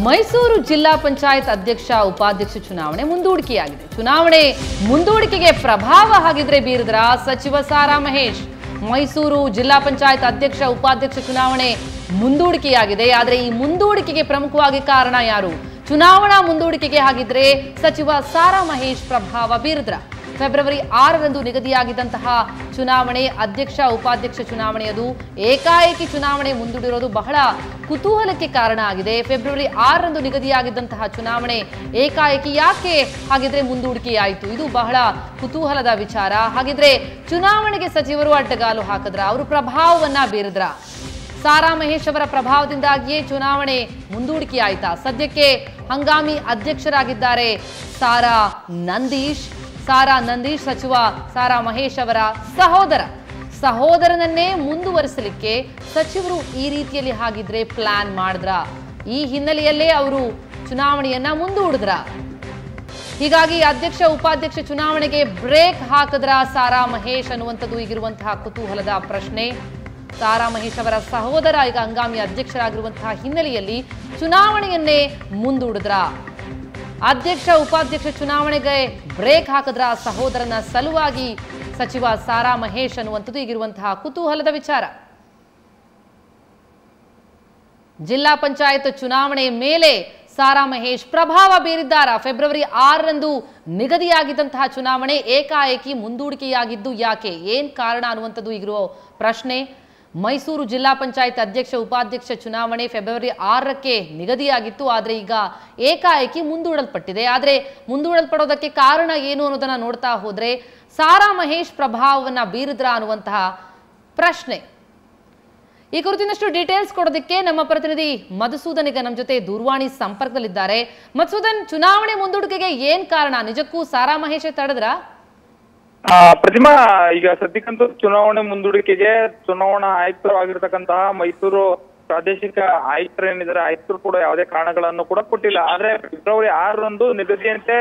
ಮೈಸೂರು ಜಿಲ್ಲಾ ಪಂಚಾಯತ್ ಅಧ್ಯಕ್ಷ ಉಪಾಧ್ಯಕ್ಷ ಚುನಾವಣೆ ಮುಂದೂಡಿಕೆಯಾಗಿದೆ. ಚುನಾವಣೆ ಮುಂದೂಡಿಕೆಗೆ ಪ್ರಭಾವ ಹಾಗಿದ್ರೆ ಬೀರಿದ್ರ ಸಚಿವ ಸಾರಾ ಮಹೇಶ್. ಮೈಸೂರು ಜಿಲ್ಲಾ ಪಂಚಾಯತ್ ಅಧ್ಯಕ್ಷ ಉಪಾಧ್ಯಕ್ಷ ಚುನಾವಣೆ ಮುಂದೂಡಿಕೆಯಾಗಿದೆ. ಆದರೆ ಈ ಮುಂದೂಡಿಕೆಗೆ ಪ್ರಮುಖವಾಗಿ ಕಾರಣ ಯಾರು? ಚುನಾವಣಾ ಮುಂದೂಡಿಕೆಗೆ ಹಾಗಿದ್ರೆ ಸಚಿವ ಸಾರಾ ಮಹೇಶ್ ಪ್ರಭಾವ ಬೀರಿದ್ರ? ಫೆಬ್ರವರಿ 6ರಂದು ನಿಗದಿಯಾಗಿದ್ದಂತಹ ಚುನಾವಣೆ ಅಧ್ಯಕ್ಷ ಉಪಾಧ್ಯಕ್ಷ ಚುನಾವಣೆಯದು ಏಕಾಏಕಿ ಚುನಾವಣೆ ಮುಂದೂಡಿರೋದು ಬಹಳ ಕುತೂಹಲಕ್ಕೆ ಕಾರಣ ಆಗಿದೆ. ಫೆಬ್ರವರಿ 6ರಂದು ನಿಗದಿಯಾಗಿದ್ದಂತಹ ಚುನಾವಣೆ ಏಕಾಏಕಿ ಯಾಕೆ ಹಾಗಿದ್ರೆ ಮುಂದೂಡಿಕೆಯಾಯಿತು? ಇದು ಬಹಳ ಕುತೂಹಲದ ವಿಚಾರ. ಹಾಗಿದ್ರೆ ಚುನಾವಣೆಗೆ ಸಚಿವರು ಅಡ್ಡಗಾಲು ಹಾಕಿದ್ರ? ಅವರು ಪ್ರಭಾವವನ್ನ ಬೀರಿದ್ರ? ಸಾರಾ ಮಹೇಶ್ ಅವರ ಪ್ರಭಾವದಿಂದಾಗಿಯೇ ಚುನಾವಣೆ ಮುಂದೂಡಿಕೆಯಾಯಿತಾ? ಸದ್ಯಕ್ಕೆ ಹಂಗಾಮಿ ಅಧ್ಯಕ್ಷರಾಗಿದ್ದಾರೆ ಸಾರಾ ನಂದೀಶ್. ಸಚಿವ ಸಾರಾ ಮಹೇಶ್ ಅವರ ಸಹೋದರನನ್ನೇ ಮುಂದುವರಿಸಲಿಕ್ಕೆ ಸಚಿವರು ಈ ರೀತಿಯಲ್ಲಿ ಹಾಗಿದ್ರೆ ಪ್ಲಾನ್ ಮಾಡಿದ್ರ? ಈ ಹಿನ್ನೆಲೆಯಲ್ಲೇ ಅವರು ಚುನಾವಣೆಯನ್ನ ಮುಂದೂಡಿದ್ರ? ಹೀಗಾಗಿ ಅಧ್ಯಕ್ಷ ಉಪಾಧ್ಯಕ್ಷ ಚುನಾವಣೆಗೆ ಬ್ರೇಕ್ ಹಾಕಿದ್ರ ಸಾರಾ ಮಹೇಶ್ ಅನ್ನುವಂಥದ್ದು ಈಗಿರುವಂತಹ ಕುತೂಹಲದ ಪ್ರಶ್ನೆ. ಸಾರಾ ಮಹೇಶ್ ಅವರ ಸಹೋದರ ಈಗ ಹಂಗಾಮಿ ಅಧ್ಯಕ್ಷರಾಗಿರುವಂತಹ ಹಿನ್ನೆಲೆಯಲ್ಲಿ ಚುನಾವಣೆಯನ್ನೇ ಮುಂದೂಡಿದ್ರ? ಅಧ್ಯಕ್ಷ ಉಪಾಧ್ಯಕ್ಷ ಚುನಾವಣೆಗೆ ಬ್ರೇಕ್ ಹಾಕಿದ್ರ ಸಹೋದರನ ಸಲುವಾಗಿ ಸಚಿವ ಸಾರಾ ಮಹೇಶ್ ಅನ್ನುವಂಥದ್ದು ಈಗಿರುವಂತಹ ಕುತೂಹಲದ ವಿಚಾರ. ಜಿಲ್ಲಾ ಪಂಚಾಯತ್ ಚುನಾವಣೆ ಮೇಲೆ ಸಾರಾ ಮಹೇಶ್ ಪ್ರಭಾವ ಬೀರಿದ್ದಾರಾ? ಫೆಬ್ರವರಿ 6ರಂದು ನಿಗದಿಯಾಗಿದ್ದಂತಹ ಚುನಾವಣೆ ಏಕಾಏಕಿ ಮುಂದೂಡಿಕೆಯಾಗಿದ್ದು ಯಾಕೆ? ಏನ್ ಕಾರಣ ಅನ್ನುವಂಥದ್ದು ಈಗಿರುವ ಪ್ರಶ್ನೆ. ಮೈಸೂರು ಜಿಲ್ಲಾ ಪಂಚಾಯತ್ ಅಧ್ಯಕ್ಷ ಉಪಾಧ್ಯಕ್ಷ ಚುನಾವಣೆ ಫೆಬ್ರವರಿ 6ಕ್ಕೆ ನಿಗದಿಯಾಗಿತ್ತು. ಆದರೆ ಈಗ ಏಕಾಏಕಿ ಮುಂದೂಡಲ್ಪಟ್ಟಿದೆ. ಆದರೆ ಮುಂದೂಡಲ್ಪಡೋದಕ್ಕೆ ಕಾರಣ ಏನು ಅನ್ನೋದನ್ನ ನೋಡ್ತಾ ಹೋದ್ರೆ ಸಾರಾ ಮಹೇಶ್ ಪ್ರಭಾವವನ್ನ ಬೀರಿದ್ರ ಅನ್ನುವಂತಹ ಪ್ರಶ್ನೆ. ಈ ಕುರಿತಿನಷ್ಟು ಡೀಟೇಲ್ಸ್ ಕೊಡೋದಕ್ಕೆ ನಮ್ಮ ಪ್ರತಿನಿಧಿ ಮಧುಸೂದನ್ ಈಗ ನಮ್ಮ ಜೊತೆ ದೂರವಾಣಿ ಸಂಪರ್ಕದಲ್ಲಿದ್ದಾರೆ. ಮಧುಸೂದನ್, ಚುನಾವಣೆ ಮುಂದೂಡಿಕೆಗೆ ಏನ್ ಕಾರಣ? ನಿಜಕ್ಕೂ ಸಾರಾ ಮಹೇಶ್ ತಡೆದ್ರ? ಪ್ರತಿಮಾ, ಈಗ ಸದ್ಯಕ್ಕಂತೂ ಚುನಾವಣೆ ಮುಂದೂಡಿಕೆಗೆ ಚುನಾವಣಾ ಆಯುಕ್ತರಾಗಿರ್ತಕ್ಕಂತಹ ಮೈಸೂರು ಪ್ರಾದೇಶಿಕ ಆಯುಕ್ತರೇನಿದ್ದಾರೆ, ಆಯುಕ್ತರು ಕೂಡ ಯಾವುದೇ ಕಾರಣಗಳನ್ನು ಕೂಡ ಕೊಟ್ಟಿಲ್ಲ. ಆದ್ರೆ ಫೆಬ್ರವರಿ 6ರಂದು ನಿಗದಿಯಂತೆ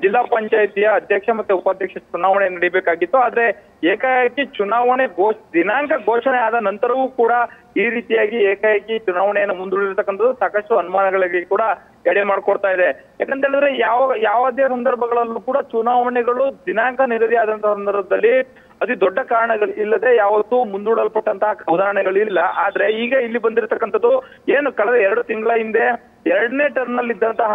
ಜಿಲ್ಲಾ ಪಂಚಾಯತಿಯ ಅಧ್ಯಕ್ಷ ಮತ್ತೆ ಉಪಾಧ್ಯಕ್ಷ ಚುನಾವಣೆ ನಡೀಬೇಕಾಗಿತ್ತು. ಆದ್ರೆ ಏಕಾಏಕಿ ಚುನಾವಣೆ ದಿನಾಂಕ ಘೋಷಣೆ ಆದ ನಂತರವೂ ಕೂಡ ಈ ರೀತಿಯಾಗಿ ಏಕಾಏಕಿ ಚುನಾವಣೆಯನ್ನು ಮುಂದೂಡಿರ್ತಕ್ಕಂಥದ್ದು ಸಾಕಷ್ಟು ಅನುಮಾನಗಳಿಗೆ ಕೂಡ ಎಡೆ ಮಾಡ್ಕೊಡ್ತಾ ಇದೆ. ಯಾಕಂತ ಹೇಳಿದ್ರೆ ಯಾವುದೇ ಸಂದರ್ಭಗಳಲ್ಲೂ ಕೂಡ ಚುನಾವಣೆಗಳು ದಿನಾಂಕ ನಿಗದಿ ಆದಂತಹ ಸಂದರ್ಭದಲ್ಲಿ ಅತಿ ದೊಡ್ಡ ಕಾರಣಗಳು ಇಲ್ಲದೆ ಯಾವತ್ತೂ ಮುಂದೂಡಲ್ಪಟ್ಟಂತಹ ಉದಾಹರಣೆಗಳಿಲ್ಲ. ಆದ್ರೆ ಈಗ ಇಲ್ಲಿ ಬಂದಿರತಕ್ಕಂಥದ್ದು ಏನು, ಕಳೆದ 2 ತಿಂಗಳ ಹಿಂದೆ 2ನೇ ಟರ್ಮ್ ನಲ್ಲಿ ಇದ್ದಂತಹ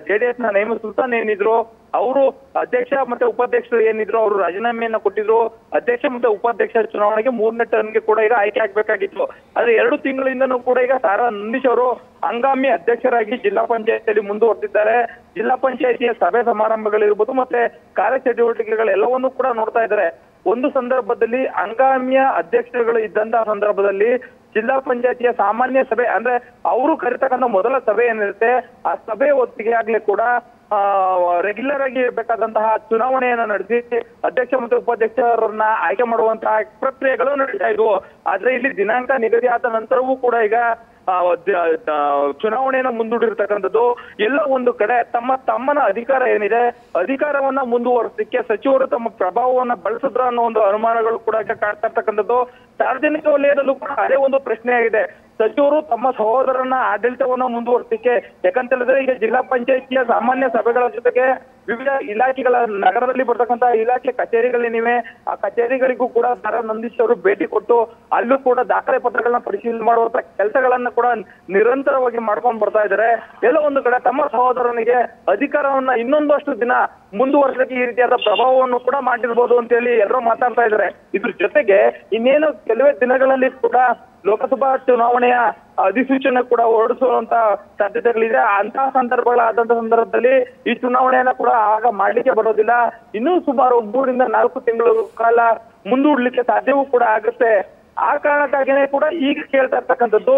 JDS ನ ನೇಮ ಸುಲ್ತಾನ್ ಏನಿದ್ರು, ಅವರು ಅಧ್ಯಕ್ಷ ಮತ್ತೆ ಉಪಾಧ್ಯಕ್ಷರು ಏನಿದ್ರು ಅವರು ರಾಜೀನಾಮೆಯನ್ನ ಕೊಟ್ಟಿದ್ರು. ಅಧ್ಯಕ್ಷ ಮತ್ತೆ ಉಪಾಧ್ಯಕ್ಷ ಚುನಾವಣೆಗೆ 3ನೇ ಟರ್ಮ್ಗೆ ಕೂಡ ಈಗ ಆಯ್ಕೆ ಆಗ್ಬೇಕಾಗಿತ್ತು. ಆದ್ರೆ 2 ತಿಂಗಳಿಂದನೂ ಕೂಡ ಈಗ ಸಾರಾ ನಂದೀಶ್ ಅವರು ಹಂಗಾಮಿ ಅಧ್ಯಕ್ಷರಾಗಿ ಜಿಲ್ಲಾ ಪಂಚಾಯತಿಯಲ್ಲಿ ಮುಂದುವರೆದಿದ್ದಾರೆ. ಜಿಲ್ಲಾ ಪಂಚಾಯತಿಯ ಸಭೆ ಸಮಾರಂಭಗಳಿರ್ಬೋದು ಮತ್ತೆ ಕಾರ್ಯಚಟುವಟಿಕೆಗಳೆಲ್ಲವನ್ನೂ ಕೂಡ ನೋಡ್ತಾ ಇದ್ದಾರೆ. ಒಂದು ಸಂದರ್ಭದಲ್ಲಿ ಹಂಗಾಮಿಯ ಅಧ್ಯಕ್ಷರುಗಳು ಇದ್ದಂತಹ ಸಂದರ್ಭದಲ್ಲಿ ಜಿಲ್ಲಾ ಪಂಚಾಯತಿಯ ಸಾಮಾನ್ಯ ಸಭೆ ಅಂದ್ರೆ ಅವರು ಕರೆತಕ್ಕಂಥ ಮೊದಲ ಸಭೆ ಏನಿರುತ್ತೆ, ಆ ಸಭೆ ಹೊತ್ತಿಗೆ ಆಗ್ಲೇ ಕೂಡ ರೆಗ್ಯುಲರ್ ಆಗಿ ಇರಬೇಕಾದಂತಹ ಚುನಾವಣೆಯನ್ನ ನಡೆಸಿ ಅಧ್ಯಕ್ಷ ಮತ್ತು ಉಪಾಧ್ಯಕ್ಷರನ್ನ ಆಯ್ಕೆ ಮಾಡುವಂತಹ ಪ್ರಕ್ರಿಯೆಗಳು ನಡೀತಾ ಇದ್ವು. ಆದ್ರೆ ಇಲ್ಲಿ ದಿನಾಂಕ ನಿಗದಿ ಆದ ನಂತರವೂ ಕೂಡ ಈಗ ಚುನಾವಣೆಯನ್ನ ಮುಂದೂಡಿರ್ತಕ್ಕಂಥದ್ದು ಎಲ್ಲ ಒಂದು ಕಡೆ ತಮ್ಮನ ಅಧಿಕಾರ ಏನಿದೆ, ಅಧಿಕಾರವನ್ನ ಮುಂದುವರಿಸಲಿಕ್ಕೆ ಸಚಿವರು ತಮ್ಮ ಪ್ರಭಾವವನ್ನ ಬಳಸಿದ್ರ ಅನ್ನೋ ಒಂದು ಅನುಮಾನಗಳು ಕೂಡ ಕಾಡ್ತಾ ಇರ್ತಕ್ಕಂಥದ್ದು. ಸಾರ್ವಜನಿಕ ವಲಯದಲ್ಲೂ ಕೂಡ ಅದೇ ಒಂದು ಪ್ರಶ್ನೆ ಆಗಿದೆ. ಸಚಿವರು ತಮ್ಮ ಸಹೋದರನ ಆಡಳಿತವನ್ನ ಮುಂದುವರಿಸಲಿಕ್ಕೆ, ಯಾಕಂತ ಹೇಳಿದ್ರೆ ಈಗ ಜಿಲ್ಲಾ ಪಂಚಾಯತಿಯ ಸಾಮಾನ್ಯ ಸಭೆಗಳ ಜೊತೆಗೆ ವಿವಿಧ ಇಲಾಖೆಗಳ ನಗರದಲ್ಲಿ ಬರ್ತಕ್ಕಂತಹ ಇಲಾಖೆ ಕಚೇರಿಗಳೇನಿವೆ, ಆ ಕಚೇರಿಗಳಿಗೂ ಕೂಡ ಸಾರಾ ನಂದೀಶ್ ಅವರು ಭೇಟಿ ಕೊಟ್ಟು ಅಲ್ಲೂ ಕೂಡ ದಾಖಲೆ ಪತ್ರಗಳನ್ನ ಪರಿಶೀಲನೆ ಮಾಡುವಂತ ಕೆಲಸಗಳನ್ನ ಕೂಡ ನಿರಂತರವಾಗಿ ಮಾಡ್ಕೊಂಡು ಬರ್ತಾ ಇದ್ದಾರೆ. ಎಲ್ಲ ಒಂದು ಕಡೆ ತಮ್ಮ ಸಹೋದರನಿಗೆ ಅಧಿಕಾರವನ್ನ ಇನ್ನೊಂದಷ್ಟು ದಿನ ಮುಂದುವರಿಸಲಿಕ್ಕೆ ಈ ರೀತಿಯಾದ ಪ್ರಭಾವವನ್ನು ಕೂಡ ಮಾಡಿರ್ಬೋದು ಅಂತ ಹೇಳಿ ಎಲ್ಲರೂ ಮಾತಾಡ್ತಾ ಇದ್ದಾರೆ. ಇದ್ರ ಜೊತೆಗೆ ಇನ್ನೇನು ಕೆಲವೇ ದಿನಗಳಲ್ಲಿ ಕೂಡ ಲೋಕಸಭಾ ಚುನಾವಣೆಯ ಅಧಿಸೂಚನೆ ಕೂಡ ಹೊರಡಿಸುವಂತ ಸಾಧ್ಯತೆಗಳಿದೆ. ಅಂತಹ ಸಂದರ್ಭಗಳಾದಂತಹ ಸಂದರ್ಭದಲ್ಲಿ ಈ ಚುನಾವಣೆಯನ್ನ ಕೂಡ ಆಗ ಮಾಡ್ಲಿಕ್ಕೆ ಬರೋದಿಲ್ಲ. ಇನ್ನೂ ಸುಮಾರು 3 ರಿಂದ 4 ತಿಂಗಳ ಕಾಲ ಮುಂದೂಡ್ಲಿಕ್ಕೆ ಸಾಧ್ಯವೂ ಕೂಡ ಆಗುತ್ತೆ. ಆ ಕಾರಣಕ್ಕಾಗಿನೇ ಕೂಡ ಈಗ ಕೇಳ್ತಾ ಇರ್ತಕ್ಕಂಥದ್ದು,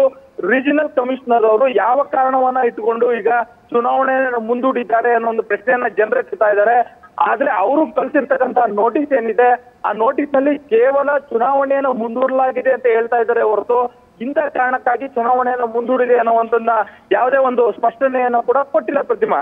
ರೀಜನಲ್ ಕಮಿಷನರ್ ಅವರು ಯಾವ ಕಾರಣವನ್ನ ಇಟ್ಟುಕೊಂಡು ಈಗ ಚುನಾವಣೆಯನ್ನು ಮುಂದೂಡಿದ್ದಾರೆ ಅನ್ನೋ ಒಂದು ಪ್ರಶ್ನೆಯನ್ನ ಜನರು ಎತ್ತುತ್ತಾ ಇದ್ದಾರೆ. ಆದ್ರೆ ಅವರು ಕಳಿಸಿರ್ತಕ್ಕಂಥ ನೋಟಿಸ್ ಏನಿದೆ, ಆ ನೋಟಿಸ್ ನಲ್ಲಿ ಕೇವಲ ಚುನಾವಣೆಯನ್ನು ಮುಂದೂಡಲಾಗಿದೆ ಅಂತ ಹೇಳ್ತಾ ಇದ್ದಾರೆ ಹೊರತು ಇಂಥ ಕಾರಣಕ್ಕಾಗಿ ಚುನಾವಣೆಯನ್ನು ಮುಂದೂಡಿದೆ ಅನ್ನುವಂಥದ್ದನ್ನ ಯಾವುದೇ ಒಂದು ಸ್ಪಷ್ಟನೆಯನ್ನು ಕೂಡ ಕೊಟ್ಟಿಲ್ಲ. ಪ್ರತಿಮಾ.